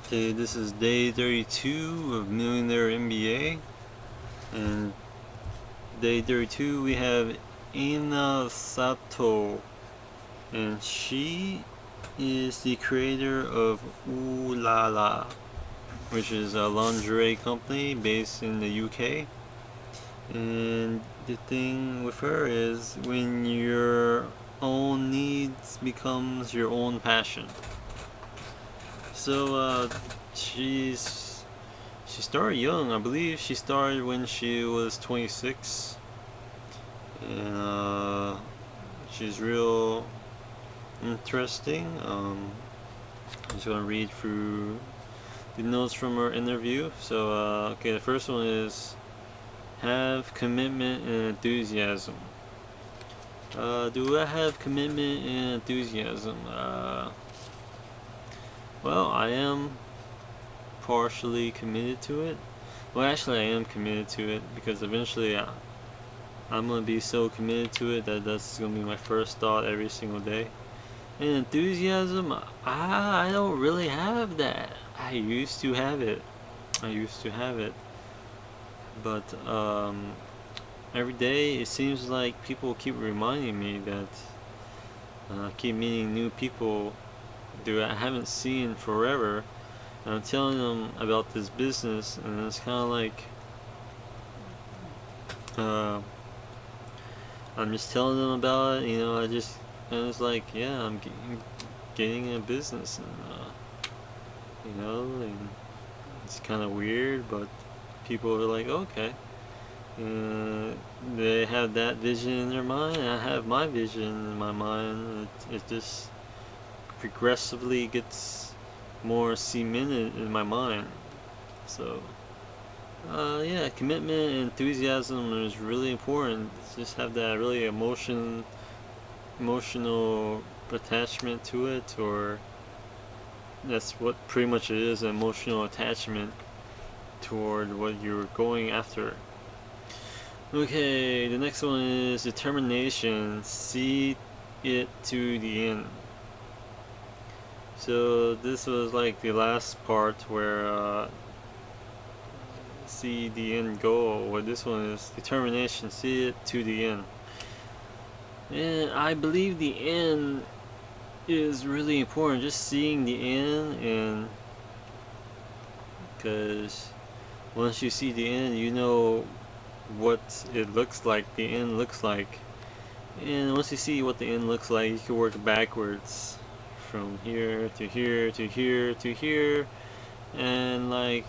Okay, this is day 32 of Millionaire MBA, and day 32 we have Elena Souto, and she is the creator of Ooh La La, which is a lingerie company based in the UK. And the thing with her is when your own needs becomes your own passion. So she started young. I believe she started when she was 26, and she's real interesting. I'm just gonna read through the notes from her interview. So okay, the first one is have commitment and enthusiasm. Do I have commitment and enthusiasm? Well, I am partially committed to it. Well, actually, I am committed to it because eventually I'm gonna be so committed to it that that's gonna be my first thought every single day. And enthusiasm, I don't really have that. I used to have it. But every day it seems like people keep reminding me that I keep meeting new people that I haven't seen forever. And I'm telling them about this business, and it's kind of like uh, I'm just telling them about it. And it's like, yeah, I'm getting a business, and it's kind of weird, but people are like, okay. They have that vision in their mind, and I have my vision in my mind. It just progressively gets more cemented in my mind. So, yeah, commitment and enthusiasm is really important. Just have that really emotional attachment to it, or that's what pretty much it is, an emotional attachment toward what you're going after. Okay, the next one is determination. See it to the end. So this was like the last part where see the end goal. Well, this one is determination. See it to the end. And I believe the end is really important. Just seeing the end, and because once you see the end, you know what it looks like. The end looks like, and once you see what the end looks like, you can work backwards from here to here to here to here, and I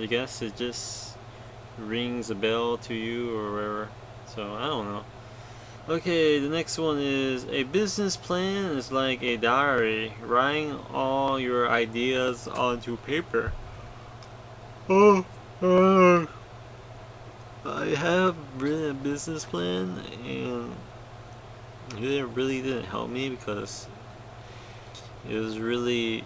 guess it just rings a bell to you or whatever. So I don't know. Okay, the next one is a business plan is like a diary, writing all your ideas onto paper. Oh, I have written a business plan, and it really didn't help me because it was really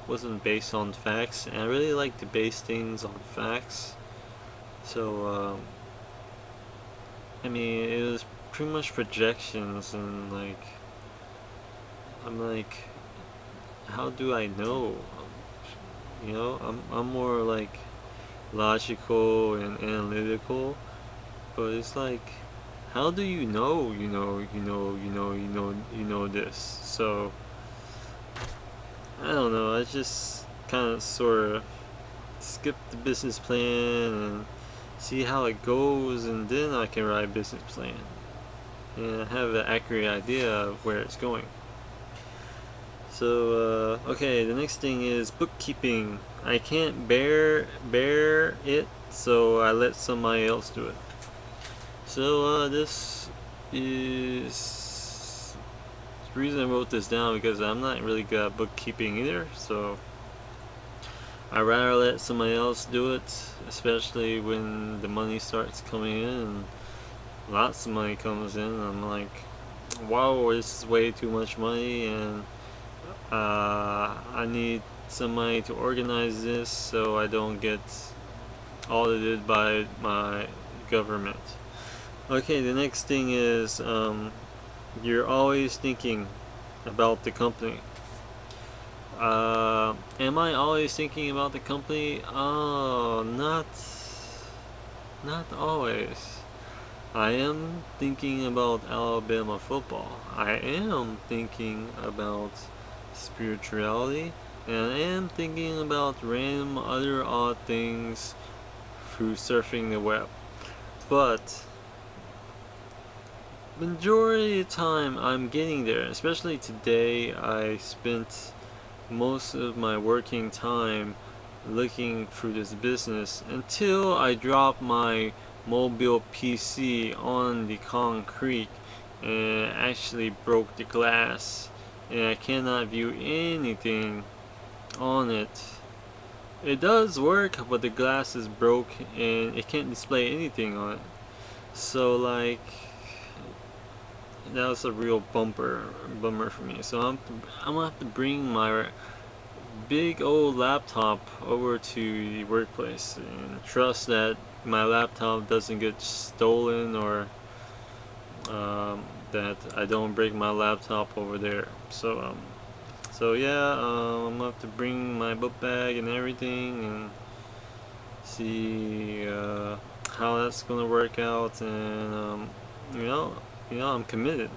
wasn't based on facts, and I really like to base things on facts. So I mean, it was pretty much projections, and I'm like, how do I know? I'm more like logical and analytical, but it's like, how do you know? You know this. So I don't know. I just kind of sort of skip the business plan and see how it goes, and then I can write a business plan and have an accurate idea of where it's going. So okay, the next thing is bookkeeping. I can't bear it, so I let somebody else do it. So this is the reason I wrote this down, because I'm not really good at bookkeeping either. So I'd rather let somebody else do it, especially when the money starts coming in and lots of money comes in. I'm like, wow, this is way too much money, and I need somebody to organize this so I don't get audited by my government. Okay, the next thing is you're always thinking about the company. Am I always thinking about the company? Oh, not always. I am thinking about Alabama football. I am thinking about spirituality, and I am thinking about random other odd things through surfing the web. But majority of the time I'm getting there, especially today. I spent most of my working time looking through this business until I dropped my mobile PC on the concrete and actually broke the glass, and I cannot view anything on it. It does work, but the glass is broke and it can't display anything on it. So like that was a real bummer for me. So I'm gonna have to bring my big old laptop over to the workplace and trust that my laptop doesn't get stolen, or that I don't break my laptop over there. So yeah, I'm gonna have to bring my book bag and everything and see how that's gonna work out. And you know, I'm committed.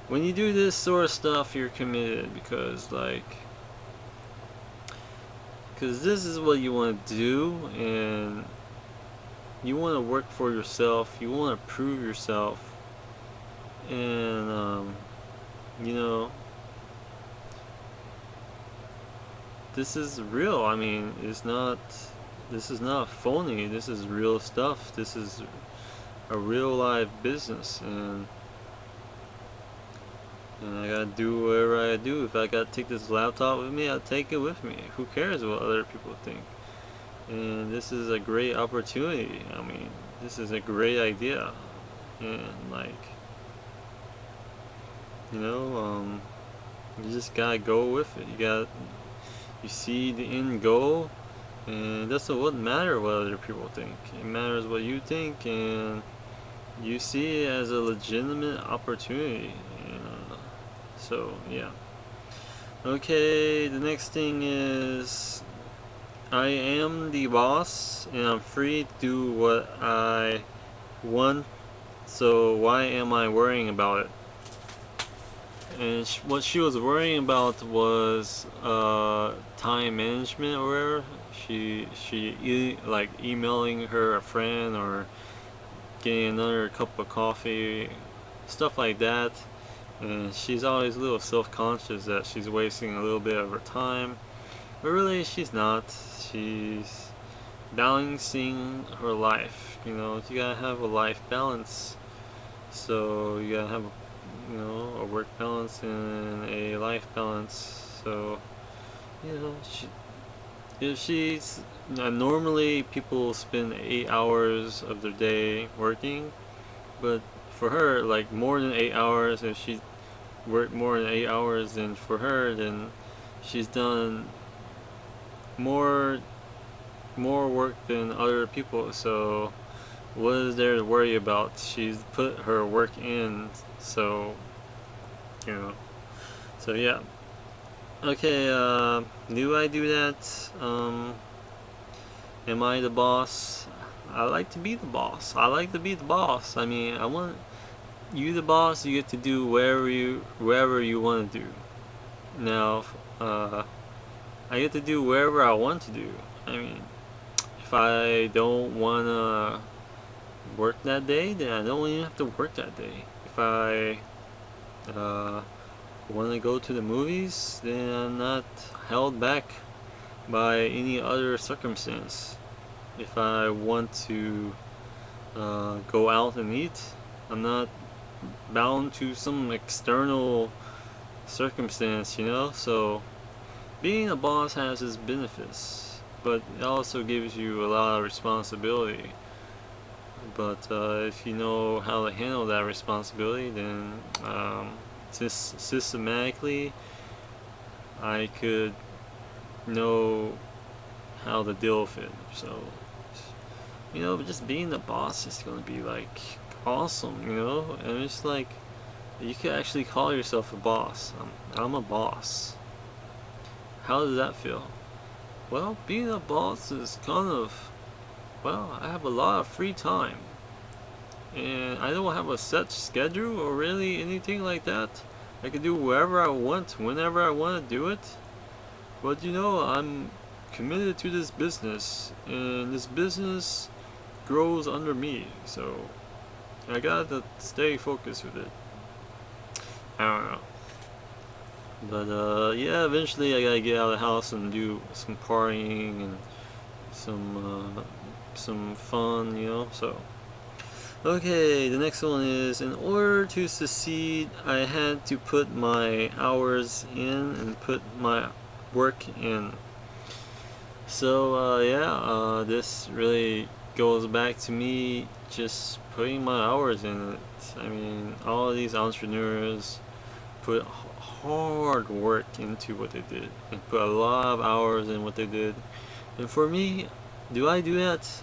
When you do this sort of stuff, you're committed because this is what you want to do, and you want to work for yourself. You want to prove yourself, and this is real. I mean, this is not phony. This is real stuff. This is a real life business, and I gotta do whatever I do. If I gotta take this laptop with me, I'll take it with me. Who cares what other people think? And this is a great opportunity. I mean, this is a great idea, and you just gotta go with it. You see the end goal, and it doesn't matter what other people think. It matters what you think, and you see it as a legitimate opportunity. So yeah. Okay, the next thing is I am the boss and I'm free to do what I want. So why am I worrying about it? And what she was worrying about was time management or whatever. Like emailing her a friend or getting another cup of coffee, stuff like that. And she's always a little self-conscious that she's wasting a little bit of her time, but really she's not. She's balancing her life. You gotta have a life balance. So you gotta have a work balance and a life balance. So if she's normally people spend 8 hours of their day working, but for her, like more than 8 hours, if she worked more than 8 hours, then for her, then she's done more work than other people. So what is there to worry about? She's put her work in. So so yeah. Okay, do I do that? Am I the boss? I like to be the boss. I mean, I want you the boss. You get to do wherever you want to do. Now, I get to do wherever I want to do. I mean, if I don't want to work that day, then I don't even have to work that day. If I want to go to the movies, then I'm not held back by any other circumstance. If I want to go out and eat, I'm not bound to some external circumstance, So being a boss has its benefits, but it also gives you a lot of responsibility. But if you know how to handle that responsibility, then systematically I could know how to deal with it. So but just being the boss is gonna be like awesome, and it's like you could actually call yourself a boss. I'm a boss. how does that feel? Well, being a boss is kind of, well, I have a lot of free time. And I don't have a set schedule or really anything like that. I can do wherever I want, whenever I want to do it. But you know, I'm committed to this business, and this business grows under me, so I gotta stay focused with it. I don't know. But yeah, eventually I gotta get out of the house and do some partying and some fun, you know. So okay, the next one is, in order to succeed, I had to put my hours in and put my work in. So yeah, this really goes back to me just putting my hours in it. I mean, all of these entrepreneurs put hard work into what they did and put a lot of hours in what they did. And for me, do I do that?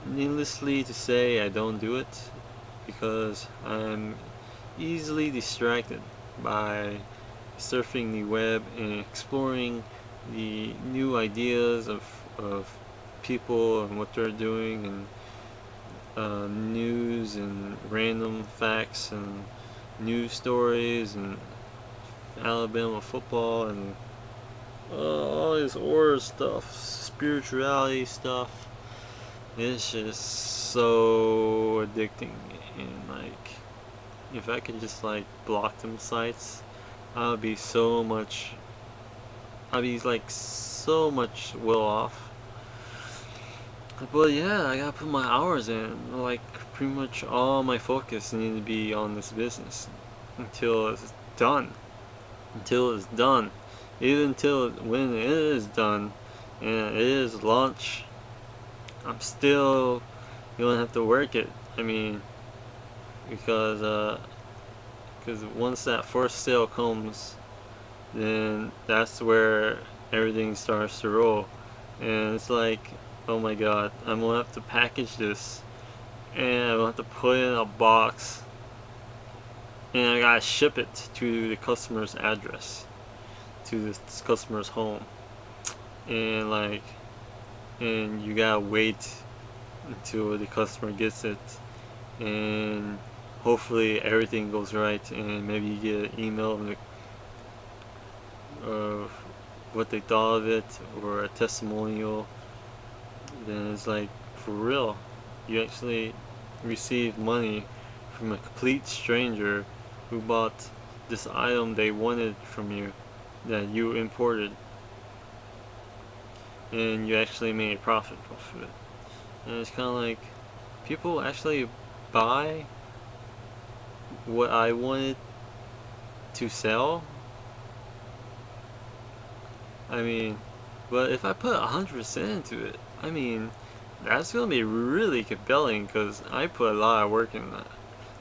Needlessly to say, I don't do it because I'm easily distracted by surfing the web and exploring the new ideas of people and what they're doing, and news and random facts and news stories and Alabama football and all this horror stuff, spirituality stuff. It's just so addicting, and like, if I could just like block them sites, I'd be so much, I'd be like so much well off. But yeah, I gotta put my hours in. Like, pretty much all my focus needs to be on this business until it's done. Until it's done. Even until when it is done and it is launched, I'm still gonna have to work it. I mean, because once that first sale comes, then that's where everything starts to roll. And it's like, oh my god, I'm gonna have to package this, and I'm gonna have to put it in a box, and I gotta ship it to the customer's address, to this customer's home, and like, and you gotta wait until the customer gets it, and hopefully everything goes right, and maybe you get an email of what they thought of it, or a testimonial. Then it's like, for real, you actually receive money from a complete stranger who bought this item they wanted from you, that you imported, and you actually made a profit off of it. And it's kind of like, people actually buy what I wanted to sell. I mean, but if I put 100% into it, I mean, that's gonna be really compelling because I put a lot of work in that.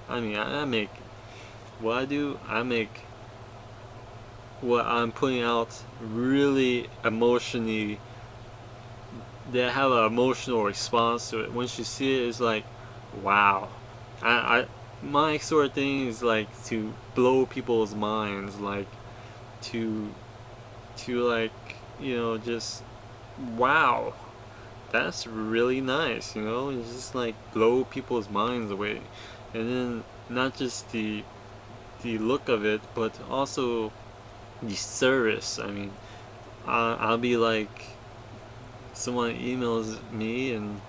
I mean, I make what I do. I make what I'm putting out really emotionally. They have an emotional response to it. Once you see it, it's like, wow. My sort of thing is like to blow people's minds, like to like, you know, just wow, that's really nice, you know. It's just like blow people's minds away, and then not just the look of it, but also the service. I mean, I'll be like, someone emails me, and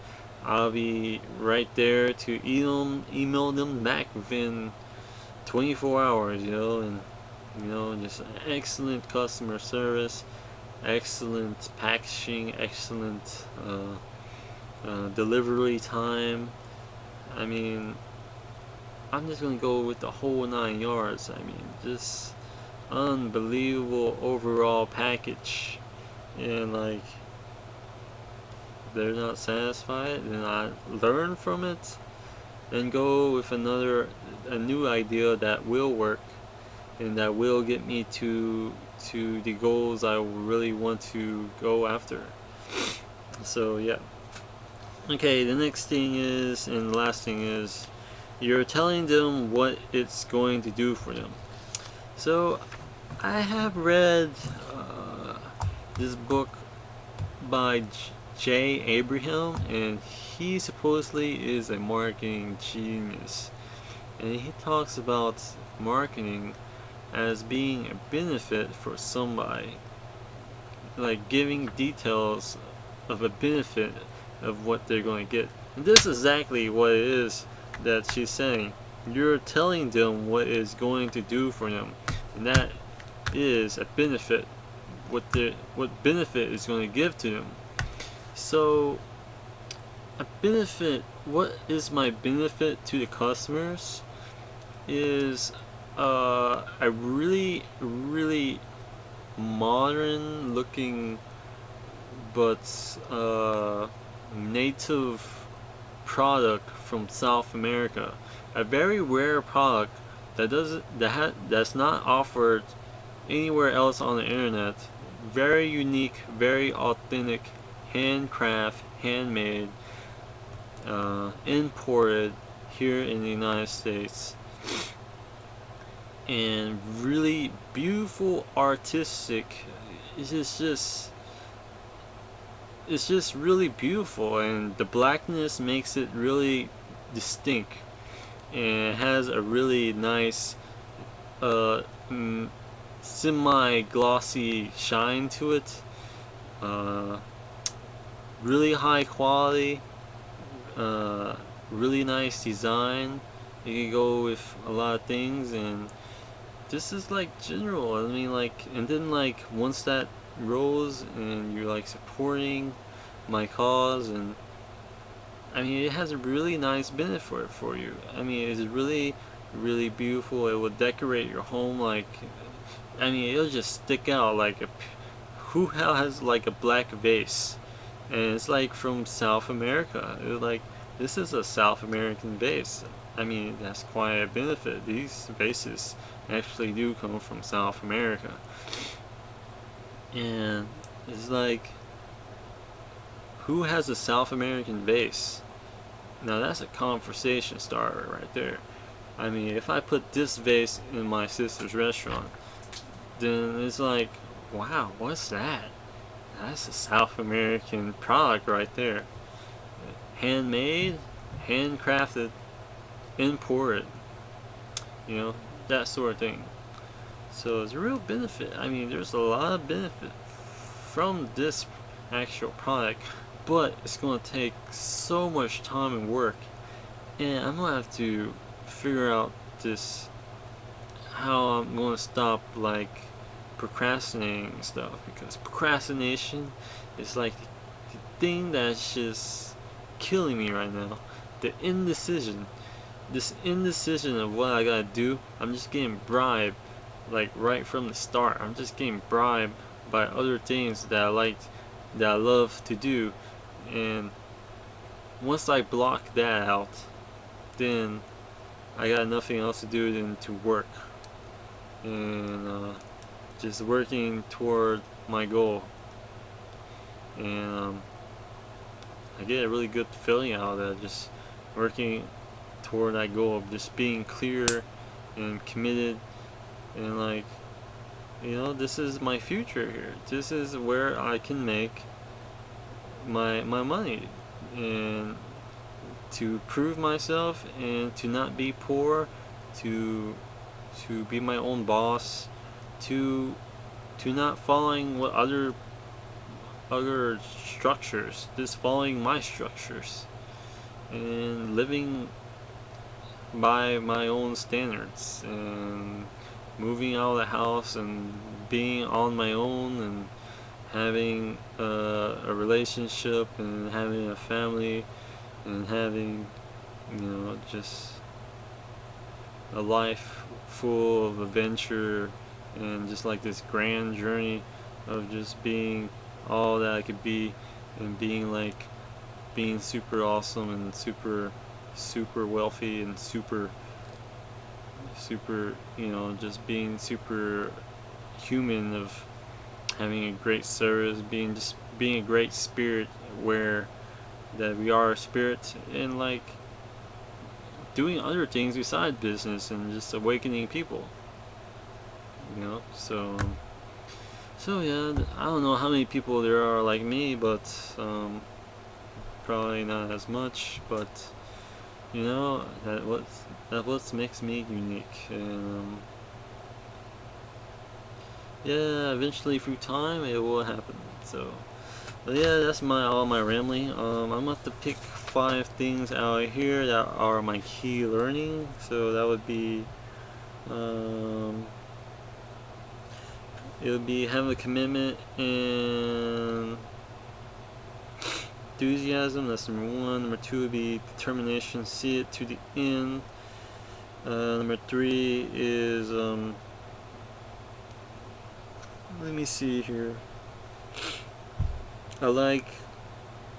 I'll be right there to email them back within 24 hours, you know, and you know, just excellent customer service, excellent packaging, excellent delivery time. I mean, I'm just gonna go with the whole 9 yards. I mean, just unbelievable overall package. And like, they're not satisfied, then I learn from it and go with a new idea that will work and that will get me to the goals I really want to go after. So yeah. Okay, the next thing is, and the last thing is, you're telling them what it's going to do for them. So I have read uh, this book by J. Abraham, and he supposedly is a marketing genius. And he talks about marketing as being a benefit for somebody, like giving details of a benefit of what they're going to get. And this is exactly what it is that she's saying. You're telling them what is going to do for them, and that is a benefit. What benefit is going to give to them. So a benefit. What is my benefit to the customers? Is a really modern looking but native product from South America. A very rare product that's not offered anywhere else on the internet. Very unique, very authentic, handcraft, handmade, imported here in the United States, and really beautiful, artistic. It's just really beautiful, and the blackness makes it really distinct, and it has a really nice uh, semi-glossy shine to it. Uh, really high quality, really nice design. You can go with a lot of things, and this is like general. I mean, like, and then like once that rolls and you're like supporting my cause, and I mean, it has a really nice benefit for you. I mean, it's really beautiful. It will decorate your home like, I mean, it'll just stick out like a. Who hell has like a black vase? And it's like from South America. It's like, this is a South American vase. I mean, that's quite a benefit. These vases actually do come from South America. And it's like, who has a South American vase? Now that's a conversation starter right there. I mean, if I put this vase in my sister's restaurant, then it's like, wow, what's that? That's a South American product right there. Handmade, handcrafted, imported. You know, that sort of thing. So it's a real benefit. I mean, there's a lot of benefit from this actual product, but it's going to take so much time and work. And I'm going to have to figure out this, how I'm going to stop like procrastinating and stuff, because procrastination is like the thing that's just killing me right now. The indecision, this indecision of what I gotta do. I'm just getting bribed, like right from the start. I'm just getting bribed by other things that I like, that I love to do, and once I block that out, then I got nothing else to do than to work, and just working toward my goal. And I get a really good feeling out of that, just working toward that goal of just being clear and committed, and like, you know, this is my future here. This is where I can make my money, and to prove myself, and to not be poor, to be my own boss, to not following what other structures, just following my structures, and living by my own standards, and moving out of the house, and being on my own, and having a relationship, and having a family, and having, you know, just a life full of adventure, and just like this grand journey of just being all that I could be, and being super awesome, and super wealthy, and super, you know, just being super human, of having a great service, being a great spirit, where that we are a spirit, and like doing other things besides business, and just awakening people. you know. So yeah, I don't know how many people there are like me, but probably not as much. But you know, that what makes me unique. And yeah, eventually through time it will happen. So, but yeah, that's all my rambling. I'm gonna have to pick 5 things out here that are my key learning. So that would be, um, it would be having a commitment and enthusiasm. That's number 1. Number 2 would be determination. See it to the end. Number 3 is let me see here. I like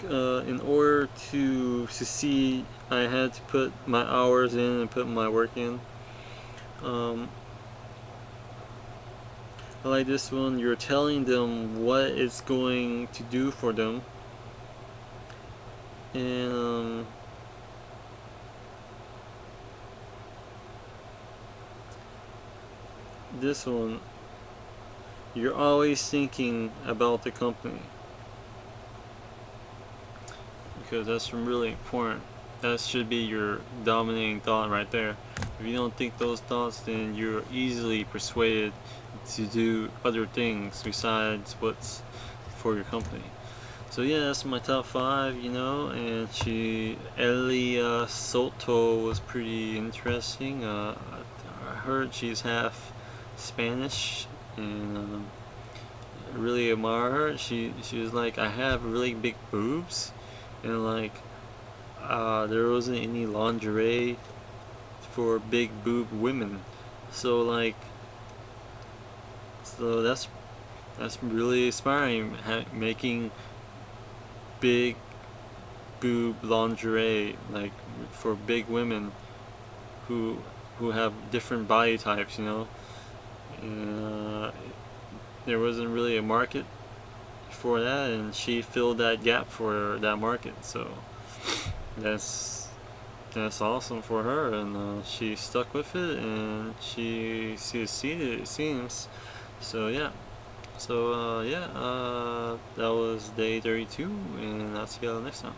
in order to succeed, I had to put my hours in and put my work in. I like this one. You're telling them what it's going to do for them, and this one, you're always thinking about the company, because that's really important. That should be your dominating thought right there. If you don't think those thoughts, then you're easily persuaded to do other things besides what's for your company. So yeah, that's my top 5, you know. And Elena Souto was pretty interesting. I heard she's half Spanish, and I really admire her. She was like, I have really big boobs, and like there wasn't any lingerie for big boob women. So like, so that's really inspiring. Making big boob lingerie like for big women who have different body types, you know. And there wasn't really a market for that, and she filled that gap for that market. So that's awesome for her, and she stuck with it, and she succeeded, it seems. So yeah. So yeah, that was day 32, and I'll see y'all next time.